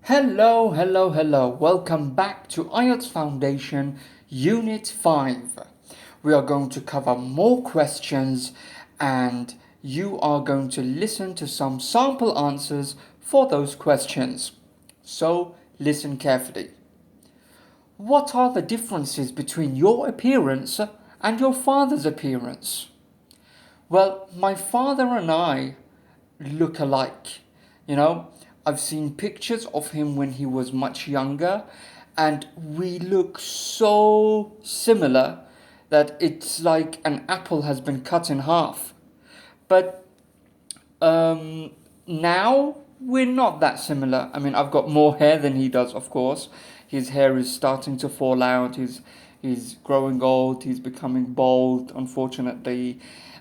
Hello, hello, hello. Welcome back to Ielts Foundation Unit 5. We are going to cover more questions and you are going to listen to some sample answers for those questions. So, listen carefully. What are the differences between your appearance and your father's appearance? Well, my father and I look alike. You know, I've seen pictures of him when he was much younger, and we look so similar that it's like an apple has been cut in half. But um, now we're not that similar. I mean, I've got more hair than he does, of course. His hair is starting to fall out. He's growing old. He's becoming bald, unfortunately.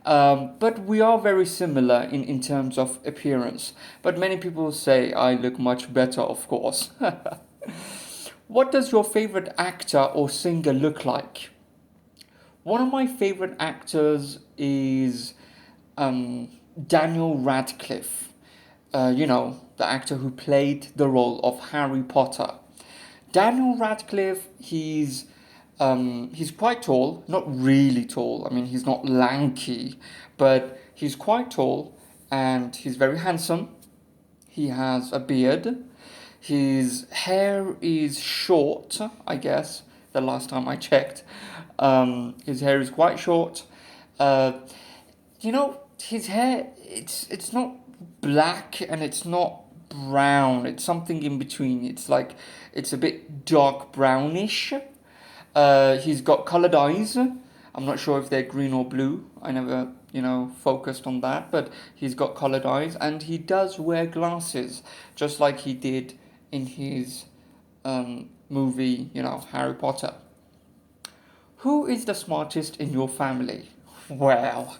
But we are very similar in terms of appearance. But many people say I look much better, of course. What does your favorite actor or singer look like? One of my favorite actors is um, Daniel Radcliffe. The actor who played the role of Harry Potter. Daniel Radcliffe, he's quite tall, not really tall. I mean, he's not lanky, but he's quite tall and he's very handsome. He has a beard. His hair is short, I guess, the last time I checked. His hair is quite short. Uh, his hair, it's not black and it's not brown. It's something in between. It's a bit dark brownish. He's got colored eyes. I'm not sure if they're green or blue. I never, focused on that. But he's got colored eyes and he does wear glasses, just like he did in his movie, Harry Potter. Who is the smartest in your family? Well,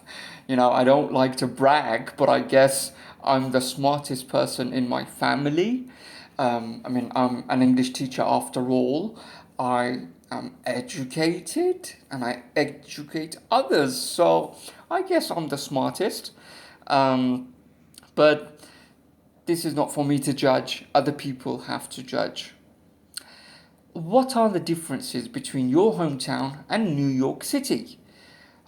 I don't like to brag, but I guess I'm the smartest person in my family. I'm an English teacher after all. I am educated and I educate others, so I guess I'm the smartest. But this is not for me to judge, other people have to judge. What are the differences between your hometown and New York City?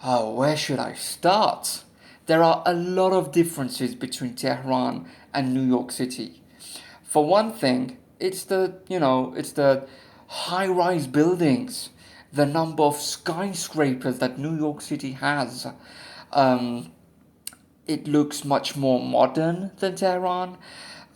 Oh, where should I start? There are a lot of differences between Tehran and New York City. For one thing, it's the high-rise buildings, the number of skyscrapers that New York City has. Um, it looks much more modern than Tehran.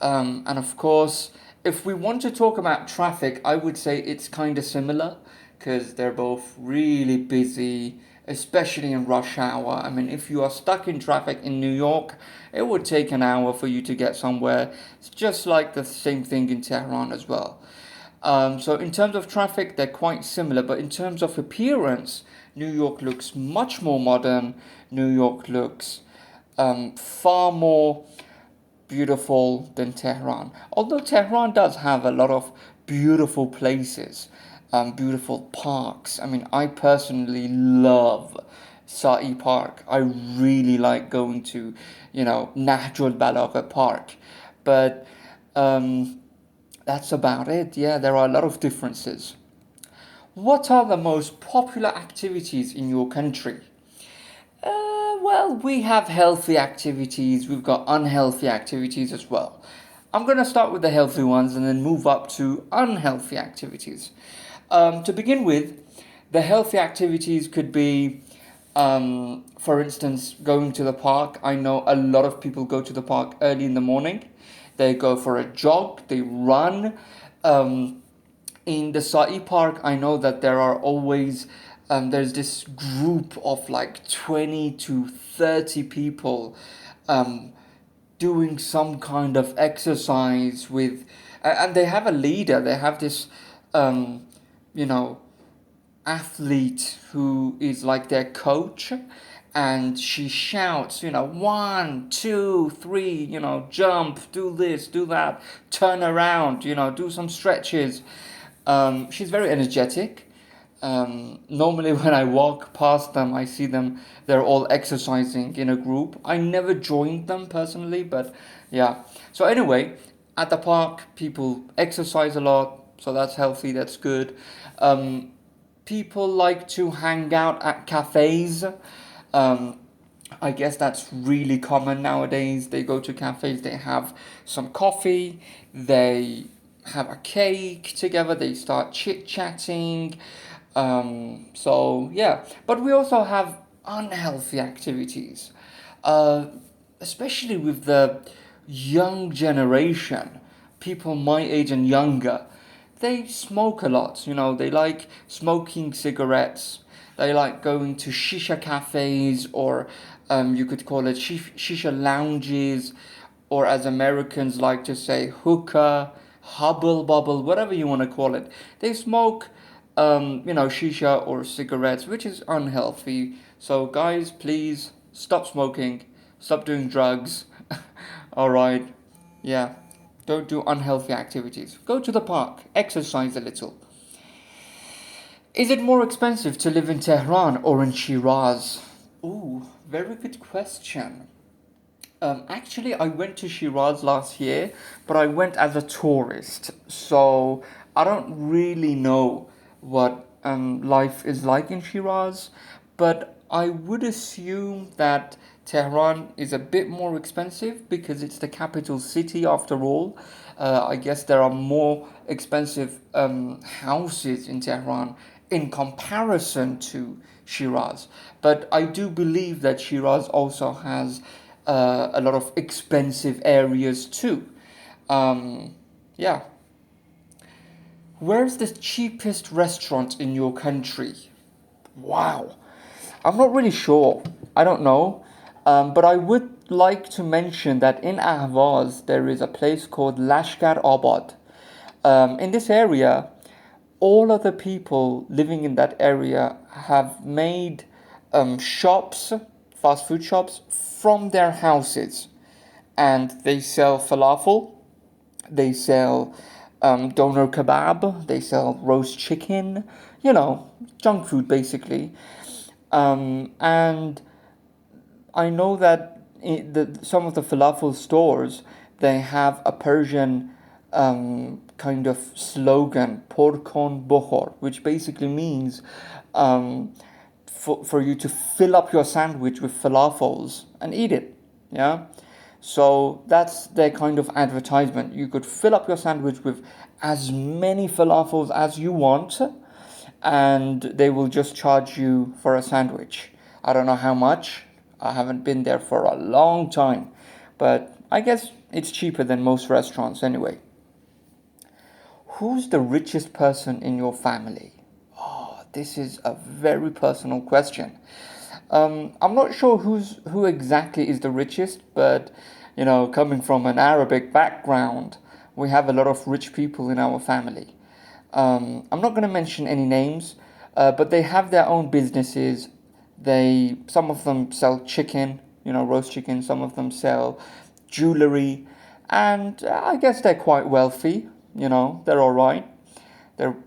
And of course, if we want to talk about traffic, I would say it's kind of similar because they're both really busy, especially in rush hour. I mean, if you are stuck in traffic in New York, it would take an hour for you to get somewhere. It's just like the same thing in Tehran as well. So in terms of traffic, they're quite similar, but in terms of appearance, New York looks much more modern. New York looks far more beautiful than Tehran. Although Tehran does have a lot of beautiful places, beautiful parks. I mean, I personally love Sa'i Park. I really like going to, Nahjul Balagha Park. But that's about it. Yeah, there are a lot of differences. What are the most popular activities in your country? Well, we have healthy activities, we've got unhealthy activities as well. I'm going to start with the healthy ones and then move up to unhealthy activities. To begin with, the healthy activities could be, for instance, going to the park. I know a lot of people go to the park early in the morning. They go for a jog, they run. In the Sa'i Park, I know that there's this group of like 20 to 30 people um, doing some kind of exercise and they have a leader. They have this, um, you know, athlete who is like their coach, and she shouts, 1, 2, 3, jump, do this, do that, turn around, do some stretches. She's very energetic. Normally, when I walk past them, I see them, they're all exercising in a group. I never joined them personally, but yeah. So, anyway, At the park, people exercise a lot, so that's healthy, that's good. Um, People like to hang out at cafes. Um, I guess that's really common nowadays. They go to cafes, they have some coffee, they have a cake together, they start chit chatting. So, yeah, but we also have unhealthy activities, uh, especially with the young generation, people my age and younger. They smoke a lot, they like smoking cigarettes. They like going to shisha cafes, or you could call it shisha lounges, or as Americans like to say, hookah, hubble bubble, whatever you want to call it. They smoke, shisha or cigarettes, which is unhealthy. So, guys, please stop smoking, stop doing drugs. All right, yeah. Don't do unhealthy activities. Go to the park, exercise a little. Is it more expensive to live in Tehran or in Shiraz? Ooh, very good question. Actually, I went to Shiraz last year, but I went as a tourist, so I don't really know what life is like in Shiraz. But I would assume that Tehran is a bit more expensive because it's the capital city after all. I guess there are more expensive houses in Tehran in comparison to Shiraz. But I do believe that Shiraz also has a lot of expensive areas too. Um, yeah. Where's the cheapest restaurant in your country? Wow. I'm not really sure. I don't know. But I would like to mention that in Ahvaz there is a place called Lashkar Abad. In this area, all of the people living in that area have made shops, fast food shops, from their houses. And they sell falafel, they sell doner kebab, they sell roast chicken, junk food basically. And I know that some of the falafel stores, they have a Persian kind of slogan, "Porkon bohor," which basically means um, for you to fill up your sandwich with falafels and eat it. Yeah. So that's their kind of advertisement. You could fill up your sandwich with as many falafels as you want, and they will just charge you for a sandwich. I don't know how much. I haven't been there for a long time, but I guess it's cheaper than most restaurants anyway. Who's the richest person in your family? Oh, this is a very personal question. I'm not sure who exactly is the richest, but coming from an Arabic background, we have a lot of rich people in our family. I'm not going to mention any names, but they have their own businesses. Some of them sell chicken, roast chicken. Some of them sell jewelry, and I guess they're quite wealthy. They're all right. They're,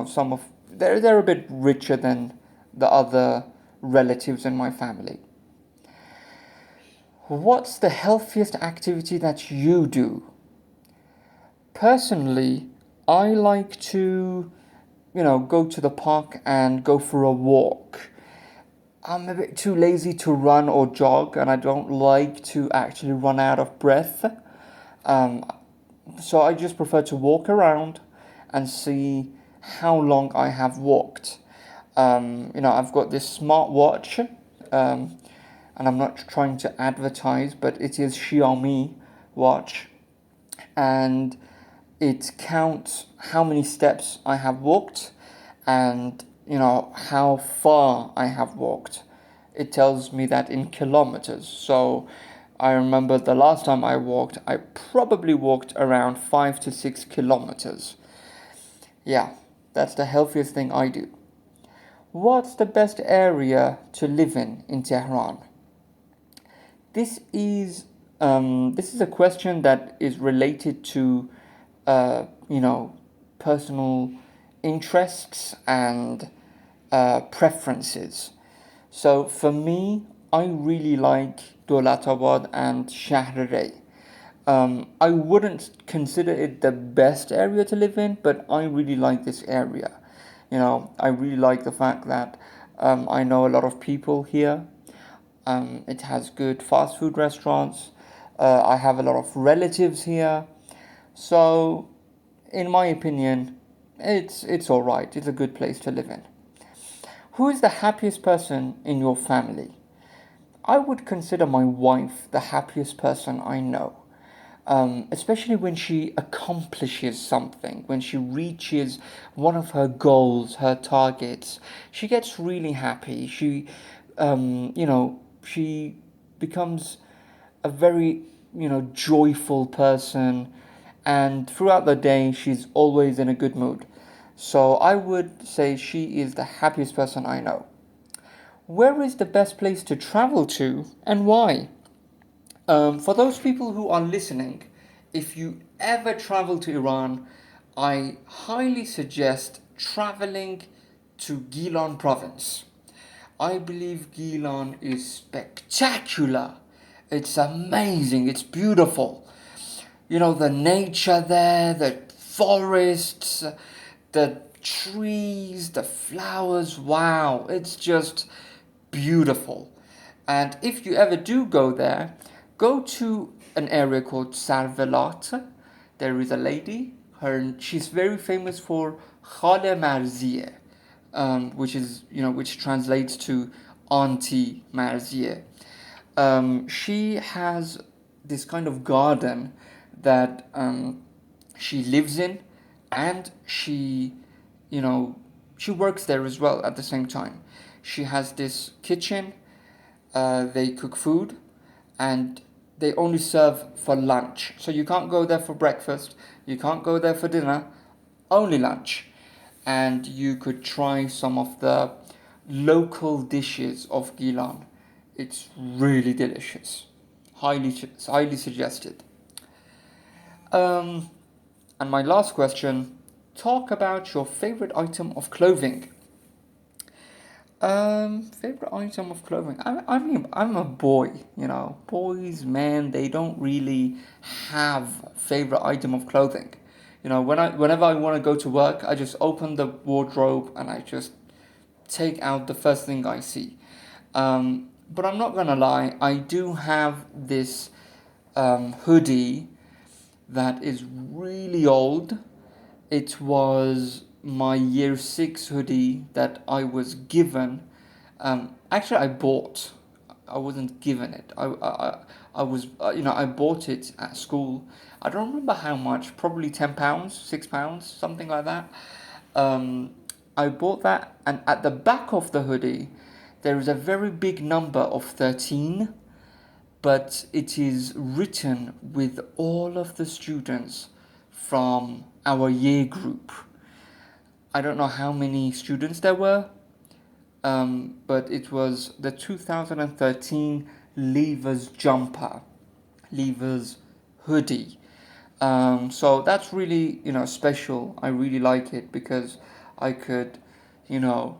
some of they're a bit richer than the other relatives in my family. What's the healthiest activity that you do? Personally, I like to, go to the park and go for a walk. I'm a bit too lazy to run or jog, and I don't like to actually run out of breath. Um, so I just prefer to walk around and see how long I have walked. I've got this smartwatch, and I'm not trying to advertise, but it is Xiaomi watch, and it counts how many steps I have walked, and how far I have walked. It tells me that in kilometers. So I remember the last time I walked, I probably walked around 5 to 6 kilometers. Yeah, that's the healthiest thing I do. What's the best area to live in Tehran? This is this is a question that is related to personal interests and preferences. So for me, I really like Dolatabad and Shahrare. I wouldn't consider it the best area to live in, but I really like this area. I really like the fact that I know a lot of people here. It has good fast food restaurants. I have a lot of relatives here. So, in my opinion, it's all right. It's a good place to live in. Who is the happiest person in your family? I would consider my wife the happiest person I know. Especially when she accomplishes something, when she reaches one of her goals, her targets, she gets really happy. She becomes a very, joyful person, and throughout the day, she's always in a good mood. So I would say she is the happiest person I know. Where is the best place to travel to and why? For those people who are listening, if you ever travel to Iran, I highly suggest traveling to Gilan province. I believe Gilan is spectacular. It's amazing. It's beautiful. The nature there, the forests, the trees, the flowers. Wow, it's just beautiful. And if you ever do go there, go to an area called Sarvelat. There is a lady. She's very famous for Khale Marziye, which translates to Auntie Marziye. She has this kind of garden that she lives in, and you know, she works there as well at the same time. She has this kitchen. They cook food, and they only serve for lunch. So you can't go there for breakfast. You can't go there for dinner. Only lunch, and you could try some of the local dishes of Gilan. It's really delicious. Highly suggested. Um, and my last question: talk about your favorite item of clothing. Favorite item of clothing. I mean, I'm a boy. Boys, man, they don't really have favorite item of clothing. Whenever I want to go to work, I just open the wardrobe and I just take out the first thing I see. But I'm not gonna lie, I do have this hoodie that is really old. It was my year six hoodie that I was given. Actually, I bought. I wasn't given it. I was, I bought it at school. I don't remember how much. Probably £10, £6, something like that. Um, I bought that, and at the back of the hoodie, there is a very big number of 13, but it is written with all of the students from our year group. I don't know how many students there were, but it was the 2013 Leavers jumper, Leavers hoodie. So that's really, special. I really like it because I could, you know,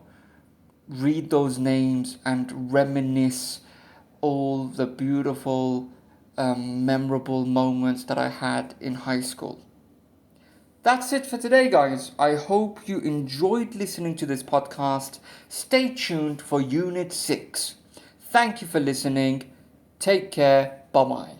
read those names and reminisce all the beautiful, memorable moments that I had in high school. That's it for today, guys. I hope you enjoyed listening to this podcast. Stay tuned for Unit 6. Thank you for listening. Take care. Bye bye.